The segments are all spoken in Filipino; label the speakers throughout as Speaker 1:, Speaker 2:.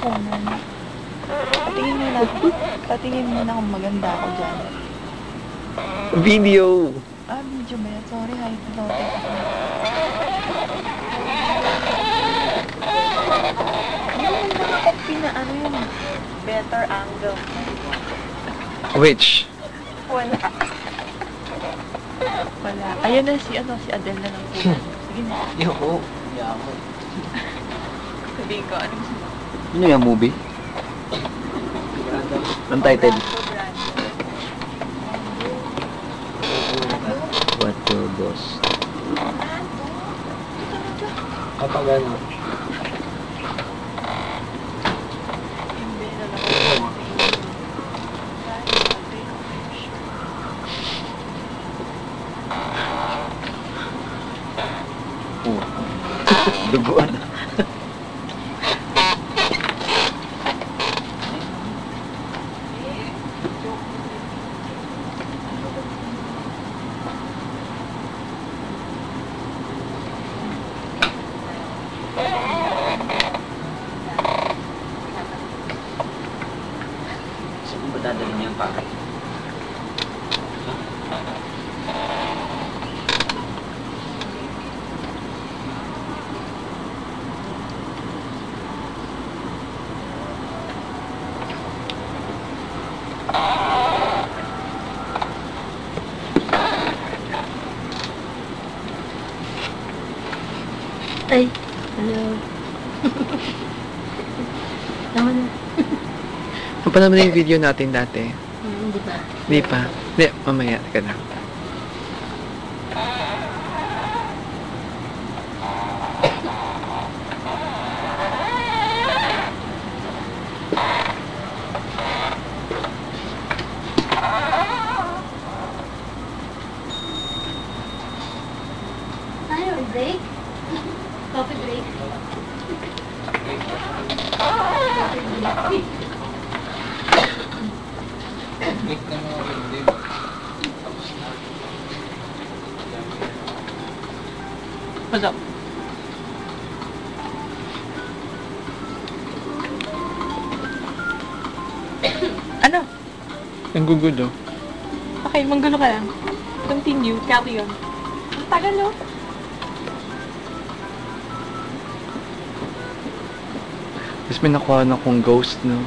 Speaker 1: kunan. Patingin mo na kung maganda ako dyan.
Speaker 2: Video!
Speaker 1: Video ba yan? Sorry, hide noted ako. Yung ano yun? Better angle.
Speaker 2: Which?
Speaker 1: Wala. Wala. Ayan na si Adele na lang kunan. Sige na.
Speaker 2: Yoko. Yako.
Speaker 1: Sabihin ko, ano gusto mo?
Speaker 2: Ano yung movie? Ang title? What your boss? Kapag ano? Duguan. Saan ba dadalhin niya ang pakay?
Speaker 3: Ay, hello. Tama na.
Speaker 2: Napanood mo na yung video natin dati?
Speaker 3: Hindi ba?
Speaker 2: Hindi pa. Hindi, mamaya. Teka na.
Speaker 3: Tayo, break? Coffee break?
Speaker 2: What's up?
Speaker 1: Ano?
Speaker 2: Ang gugulo.
Speaker 1: Okay, manggulo ka lang. Continue, carry on. Ang tagal, no?
Speaker 2: Tapos may nakuha na akong ghost, no?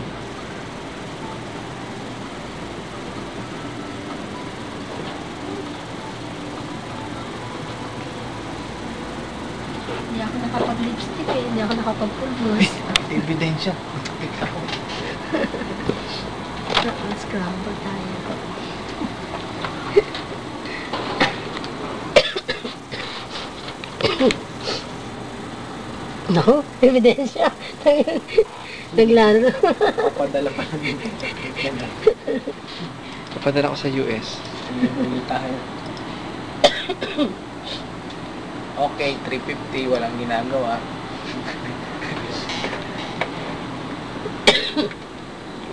Speaker 3: Hindi ako nakapag-lipstick eh. Hindi ako nakapag-pulbos.
Speaker 2: Ebidensya.
Speaker 3: Scramble tayo. No, ebidensya. Naglaro.
Speaker 2: Padala pa lang. Papadala ko sa US. Hindi tayo. Okay, 350. Walang ginagawa.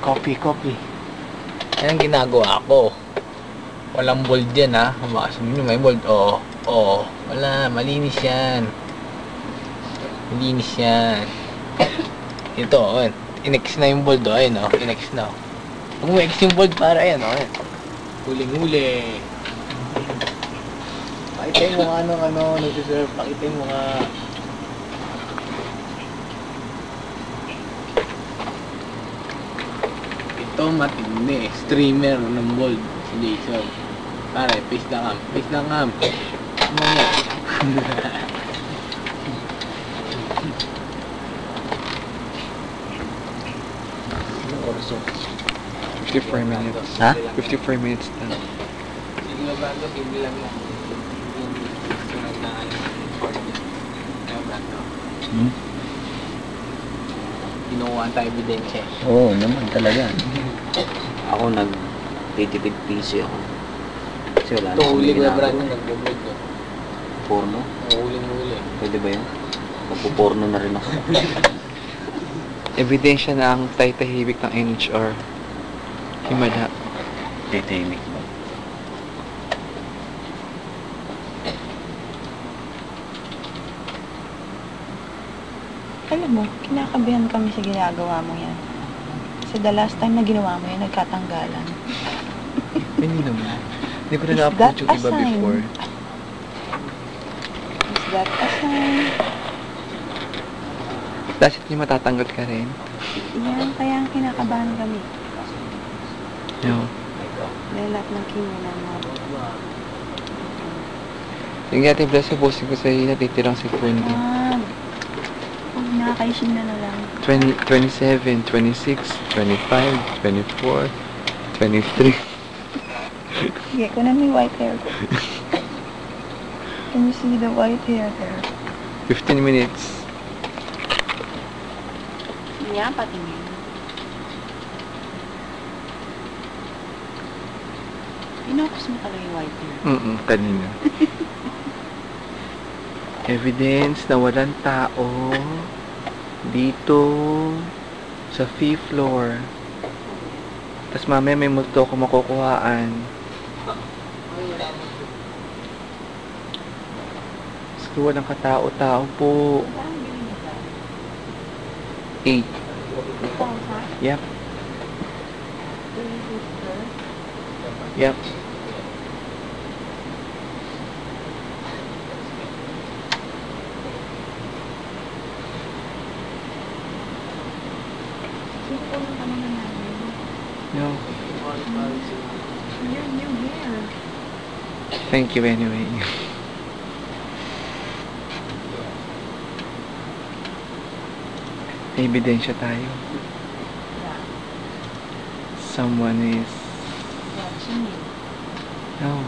Speaker 2: Coffee. Yan ang ginagawa ko. Walang bold yan, ha? Baka sabihin nyo, may bold. Oo. Wala. Malinis yan. Malinis yan. Ito, in-X na yung bold, ayun, in-X na. Pag mo X yung bold, para yan, ayun. Huling-huli. Pakita mo nga nagsiserve. Pakita mo nga. Ito matindi. Streamer ng bold. Si Jason. Pare, face na cam. Mamaya. Oras 54 minutes.
Speaker 4: Ha?
Speaker 2: 54 minutes na.
Speaker 4: Hindi ba bago, hindi lang yan. Sunod na
Speaker 2: Kinukuha tayo ebidensya.
Speaker 4: Oo naman talaga. Ako nagtitipid PC ako. Kasi wala na akong
Speaker 2: Tuhuli ko na
Speaker 4: ginagawa.
Speaker 2: brand yung nag-vlog ko.
Speaker 4: Porno?
Speaker 2: Huling-huli.
Speaker 4: Pwede ba yun? Magpuporno na rin ako.
Speaker 2: Ebidensya na ang tahitahimik ng NHR. Himala.
Speaker 4: Titahimik ba?
Speaker 5: Alam mo, kinakabihan kami sa ginagawa mo yan. Kasi the last time na ginawa mo yan, nagkatanggalan.
Speaker 2: Hindi naman. Hindi ko na
Speaker 5: Is
Speaker 2: na-upload
Speaker 5: that
Speaker 2: yung
Speaker 5: a
Speaker 2: iba
Speaker 5: sign?
Speaker 2: before.
Speaker 5: Is that a sign?
Speaker 2: Dapat niyo matatanggal ka rin.
Speaker 5: Yan, kaya ang kinakabahan kami.
Speaker 2: No.
Speaker 5: Dahil lahat ng kinuna mo.
Speaker 2: Yung Ate Bless, ubusin ko sa'yo natitirang sekunde.
Speaker 5: Huwag na, kay Sheena na lang.
Speaker 2: 27, 26, 25, 24, 23.
Speaker 5: Sige, kunan mo yung white hair ko. Can you see the white hair there?
Speaker 2: 15 minutes.
Speaker 5: Yan, patingin. Inokos mo talaga yung white hair.
Speaker 2: Kanina. Evidence na walang tao dito sa 5th floor. Tapos mamaya may multo ako makukuhaan. Kasi walang katao-tao po. 8. Yep. Yep. No.
Speaker 5: Your new hair.
Speaker 2: Thank you anyway. May ebidensya tayo. Someone is...
Speaker 5: Watching you.
Speaker 2: No.